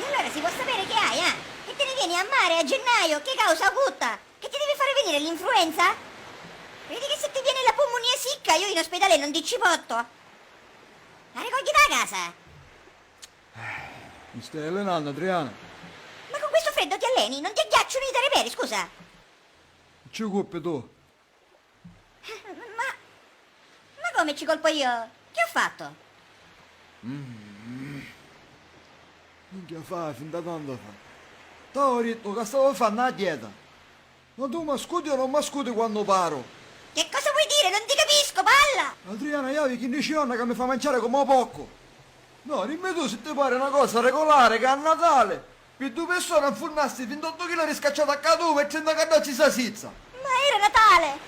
Allora si può sapere che hai, eh? Che te ne vieni a mare a gennaio? Che causa acuta? Che ti deve fare venire l'influenza? Vedi che se ti viene la pulmonia sicca io in ospedale non ti ci porto. La ricogli da casa? Mi stai allenando, Adriana? Ma con questo freddo ti alleni? Non ti agghiacciano i tareperi, scusa. Ci occupi tu? Ma come ci colpo io? Che ho fatto? Minchia fa, fin da quando fa? T'ho detto che stavo facendo la dieta. Ma tu mi scudi o non mi scudi quando paro? Che cosa vuoi dire? Non ti capisco, palla! Adriana, io avevo 15 anni che mi fa mangiare come poco. No, dimmi tu se ti pare una cosa regolare che a Natale per due persone infurnasti fin 8 kg riscacciato a Catume e 30 cannocci salsiccia. Ma era Natale!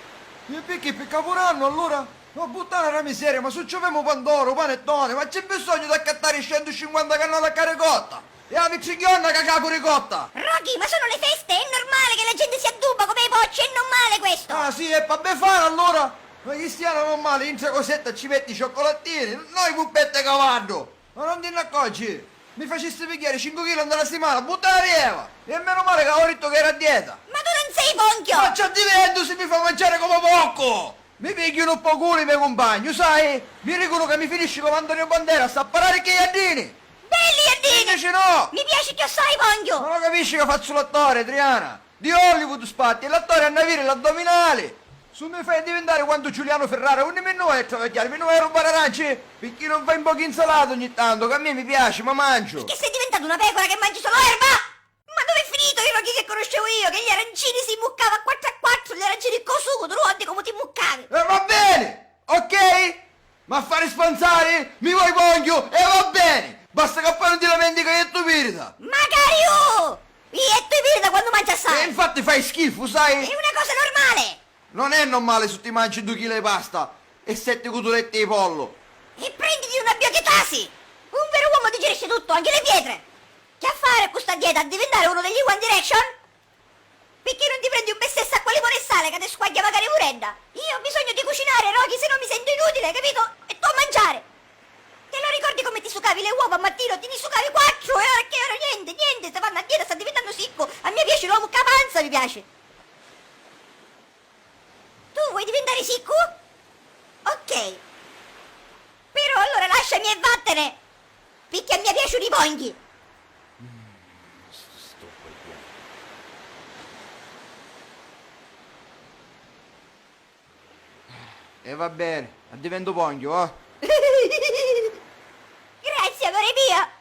E perché per Capodanno allora? Ma buttare la miseria, ma succedemo pandoro, panettone, ma c'è bisogno di accattare 150 cannone a caricotta? E la pizzichionna che cago ricotta! Rocky, ma sono le feste, è normale che la gente si addubba come i pocci, è normale questo! Ah sì, e per befare allora? Ma cristiano normale, in tre cosetta ci metti i cioccolatini, noi puppette cavallo! Ma non ti ne accorgi? Mi facessi picchiare 5 kg nella settimana, buttare via! E meno male che avevo detto che era a dieta! Ma tu non sei ponchio! Ma ci divento se mi fa mangiare come poco! Mi picchiano un po' culo i miei compagni, sai? Mi dicono che mi finisci come Antonio Banderas a parare che gli addini! Belli Ardini! Invece no! Mi piace che assai, ponchio! Ma non capisci che faccio l'attore, Adriana? Di Hollywood spatti, e l'attore a navire l'addominale! Su mi fai diventare quanto Giuliano Ferrara, un nemmeno è travagliare, mi non è rubare arance, perché non fai un po' di insalata ogni tanto, che a me mi piace, ma mangio! Che sei diventato una pecora che mangi solo erba? Ma dove è finito il Rocky che conoscevo io, che gli arancini si muccava a 4 a 4, gli arancini con sugo, tu lo guardi come ti muccavi? Va bene, ok? Ma a fare spanzare, mi vuoi voglio, e va bene! Basta che poi non ti lamenti che è tu pirita! Magari io! Io e tu da quando mangi E assai! infatti fai schifo, sai? È una cosa normale! Non è normale se ti mangi 2 kg di pasta e 7 cotolette di pollo. E prenditi una biochetasi! Un vero uomo digerisce tutto, anche le pietre! Che a fare con questa dieta? A diventare uno degli One Direction? Perché non ti prendi un bel sacco di limone e sale che ti squaglia magari purenda? Io ho bisogno di cucinare, Rocky, se no mi sento inutile, capito? E tu a mangiare! Te lo ricordi come ti sucavi le uova al mattino? Ti ne sucavi 4 e ora che ora niente, sta fanno a dieta, sta diventando sicco! A me piace l'uovo capanza, mi piace! Tu vuoi diventare sicco? Ok. Però allora lasciami e vattene! Perché a me piacciono i ponghi! E va bene, divento ponghio, oh. Grazie, amore mio!